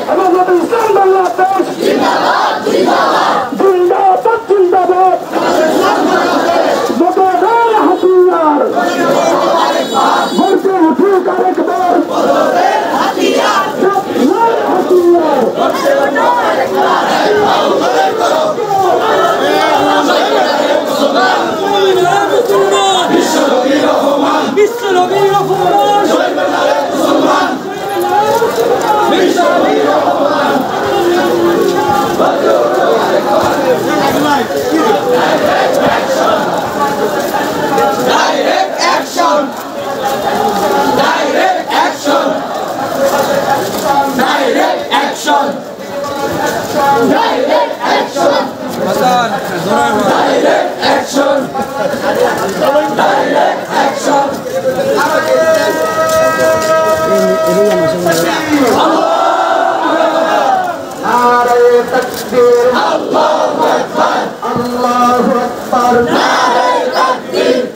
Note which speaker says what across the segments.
Speaker 1: হেফাজত ইসলাম বাংলাদেশ জিন্দাবাদ জিন্দাবাদ মোদের হাতিয়ার গর্জে উঠুক আরেকবার হাতিয়ার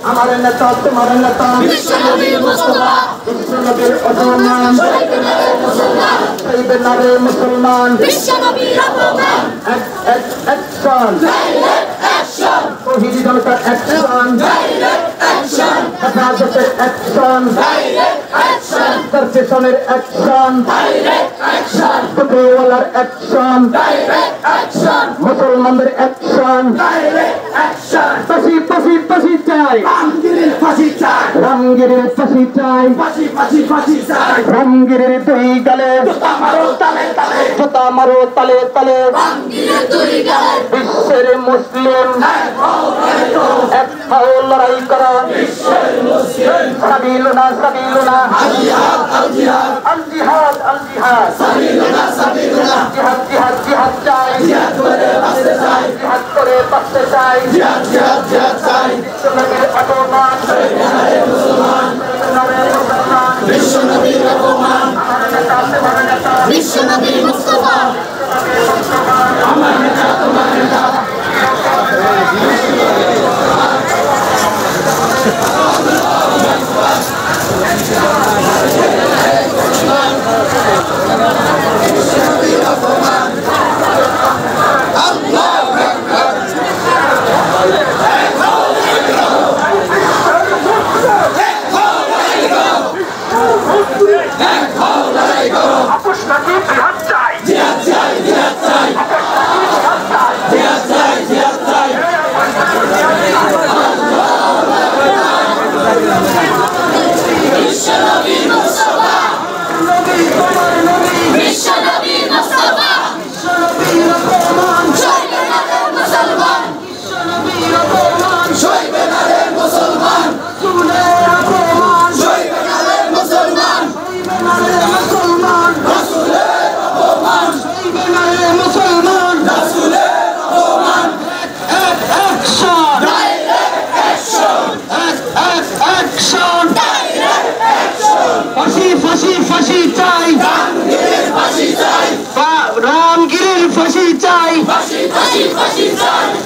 Speaker 1: हमारे नेता तुम्हारे नेता विश्वनबी मुस्तफा विश्वनबी अजमान शहीद नारे मुसलमान विश्वनबी रब्बान एक्शन डायरेक्ट एक्शन तौहीदी जनता एक्शन डायरेक्ट एक्शन हेफाजतेर एक्शन डायरेक्ट एक्शन करप्शनेर एक्शन डायरेक्ट एक्शन टुकरीवालार एक्शन डायरेक्ट एक्शन मुसलमानদের एक्शन डायरेक्ट एक्शन ফাঁসি ফাঁসি ফাঁসি চাই রামগিরির ফাঁসি চাই রামগিরির ফাঁসি চাই ফাঁসি ফাঁসি ফাঁসি চাই রামগিরির দুই গালে জুতা মারো তালে তালে জুতা মারো তালে তালে রামগিরির দুই গালে বিশ্বের মুসলিম এক হও লড়াই করো বিশ্বের মুসলিম সাবিলুনা সাবিলুনা আল জিহাদ আল জিহাদ আল জিহাদ আল জিহাদ সাবিলুনা সাবিলুনা জিহাদ জিহাদ জিহাদ চাই জিহাদ করে বাঁচতে চাই জিহাদ করে বাঁচতে চাই জিহাদ জিহাদ জিহাদ চাই বিশ্বনবীর অপমান নারে মুসলমান নারে মুসলমান বিশ্বনবীর অপমান আমার নেতা তোমার নেতা বিশ্বনবী মুস্তাফা আমার নেতা তোমার নেতা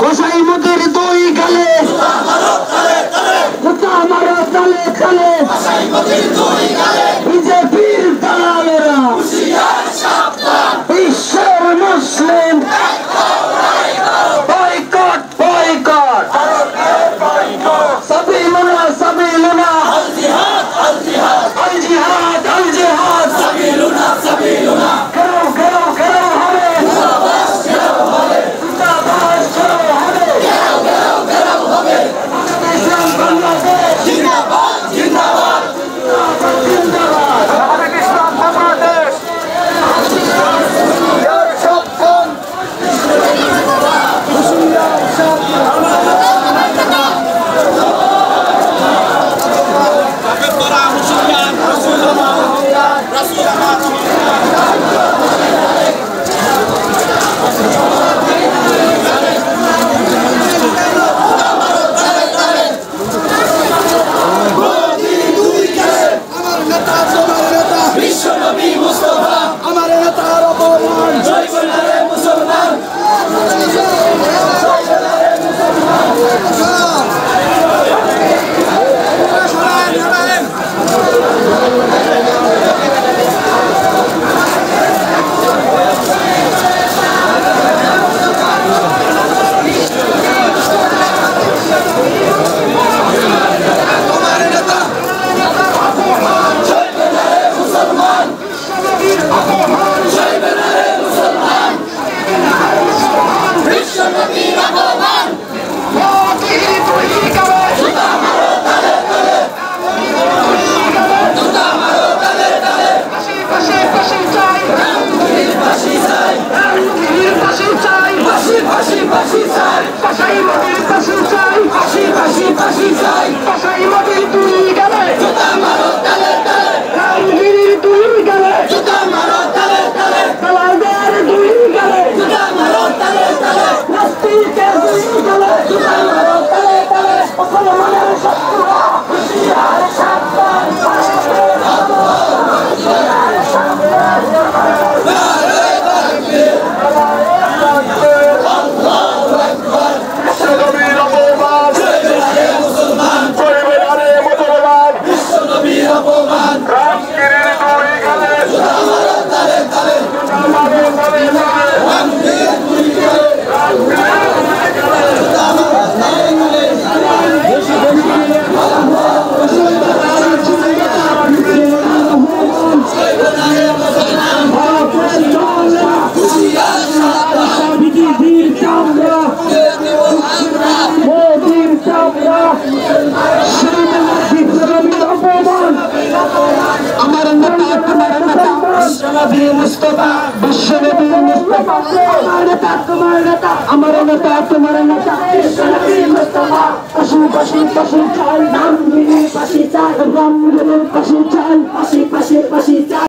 Speaker 1: কোসাই মুদের দুই গালে জুতা মারো তালে তালে জুতা মারো তালে তালে কোসাই মুদের দুই গালে বিজেপির দালালেরা হুঁশিয়ার সাবধান বিশ্বের মুসলিম বয়কট বয়কট সাবিলুনা সাবিলুনা আল জিহাদ আল জিহাদ আল জিহাদ আল জিহাদ সাবিলুনা সাবিলুনা করো করো করো হবে জিন্দাবাদ জিন্দাবাদ জিন্দাবাদ করো হবে বিশ্বনবী মুস্তাফা বিশ্বনবী মুস্তাফা আমার নেতা তোমার নেতা আমার নেতা তোমার নেতা বিশ্বনবী মুস্তাফা পাশি পাশি পাশি চাল নাম নিয়ে পাশি চাল নাম নিয়ে পাশি চাল পাশি পাশি পাশি চাল